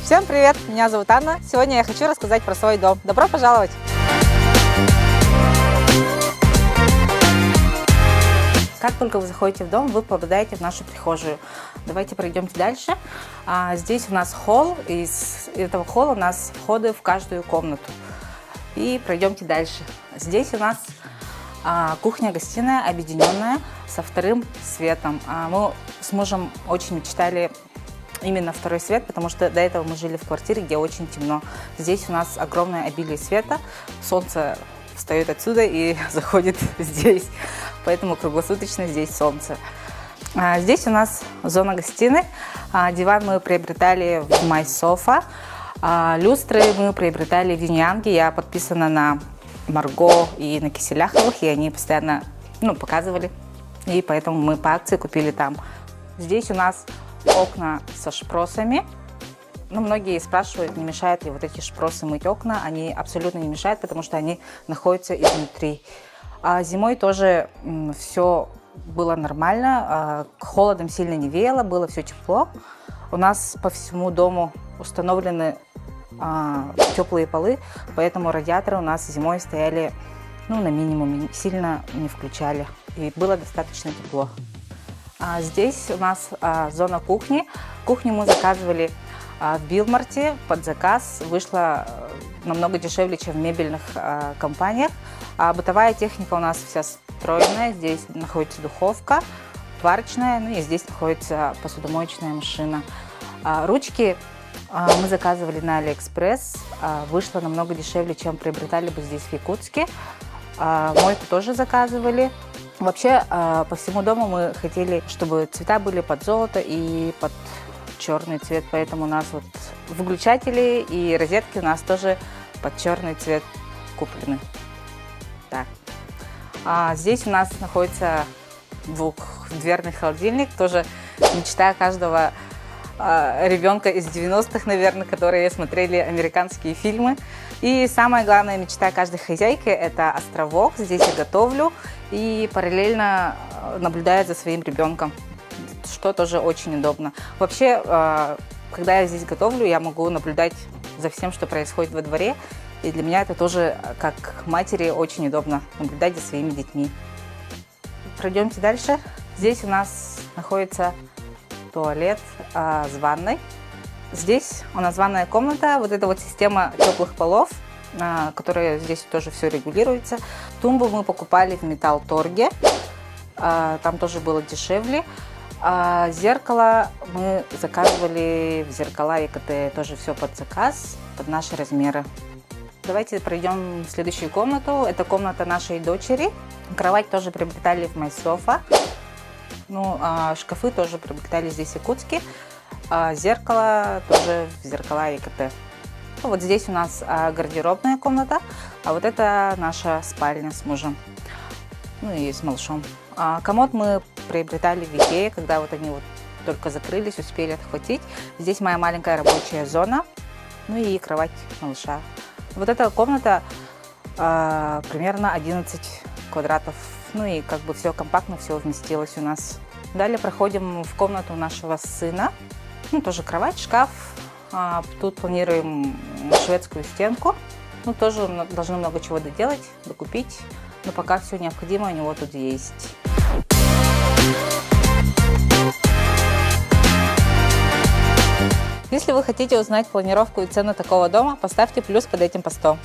Всем привет! Меня зовут Анна. Сегодня я хочу рассказать про свой дом. Добро пожаловать! Как только вы заходите в дом, вы попадаете в нашу прихожую. Давайте пройдемте дальше. Здесь у нас холл. Из этого холла у нас входы в каждую комнату. И пройдемте дальше. Здесь у нас кухня-гостиная объединенная со вторым светом. Мы с мужем очень мечтали именно второй свет, потому что до этого мы жили в квартире, где очень темно. Здесь у нас огромное обилие света, солнце встает отсюда и заходит здесь, поэтому круглосуточно здесь солнце. Здесь у нас зона гостиной. Диван мы приобретали в MySofa. Люстры мы приобретали в Юньянге. Я подписана на Марго и на Киселяховых, и они постоянно показывали, и поэтому мы по акции купили там. Здесь у нас окна со шпросами. Многие спрашивают, не мешают ли вот эти шпросы мыть окна. Они абсолютно не мешают, потому что они находятся изнутри. Зимой тоже все было нормально, холодом сильно не веяло, было все тепло. У нас по всему дому установлены теплые полы, поэтому радиаторы у нас зимой стояли на минимуме, сильно не включали, и было достаточно тепло. Здесь у нас зона кухни. Кухню мы заказывали в Билмарте под заказ. Вышло намного дешевле, чем в мебельных компаниях. Бытовая техника у нас вся встроенная. Здесь находится духовка, варочная, и здесь находится посудомоечная машина. Ручки мы заказывали на Алиэкспресс. Вышло намного дешевле, чем приобретали бы здесь в Якутске. Мойку тоже заказывали. Вообще, по всему дому мы хотели, чтобы цвета были под золото и под черный цвет, поэтому у нас вот выключатели и розетки у нас тоже под черный цвет куплены. Так. Здесь у нас находится двухдверный холодильник, тоже мечта каждого ребенка из 90-х, наверное, которые смотрели американские фильмы. И самая главная мечта каждой хозяйки – это островок. Здесь я готовлю и параллельно наблюдаю за своим ребенком, что тоже очень удобно. Вообще, когда я здесь готовлю, я могу наблюдать за всем, что происходит во дворе. И для меня это тоже, как матери, очень удобно наблюдать за своими детьми. Пройдемте дальше. Здесь у нас находится туалет с ванной. Здесь у нас ванная комната, вот эта вот система теплых полов, которая здесь тоже все регулируется. Тумбу мы покупали в Металл-торге, там тоже было дешевле. Зеркало мы заказывали в зеркала ЕКТ, тоже все под заказ, под наши размеры. Давайте пройдем в следующую комнату. Это комната нашей дочери. Кровать тоже приобретали в MySofa. Шкафы тоже приобретали здесь в Якутске. Зеркало тоже в зеркала ЕКТ. Вот здесь у нас гардеробная комната, а вот это наша спальня с мужем, и с малышом. Комод мы приобретали в Икее, когда вот они только закрылись, успели отхватить. Здесь моя маленькая рабочая зона, и кровать малыша. Вот эта комната примерно 11 квадратов, и все компактно, все вместилось у нас. Далее проходим в комнату нашего сына. Тоже кровать, шкаф. Тут планируем шведскую стенку. Тоже должны много чего доделать, докупить. Но пока все необходимое у него тут есть. Если вы хотите узнать планировку и цену такого дома, поставьте плюс под этим постом.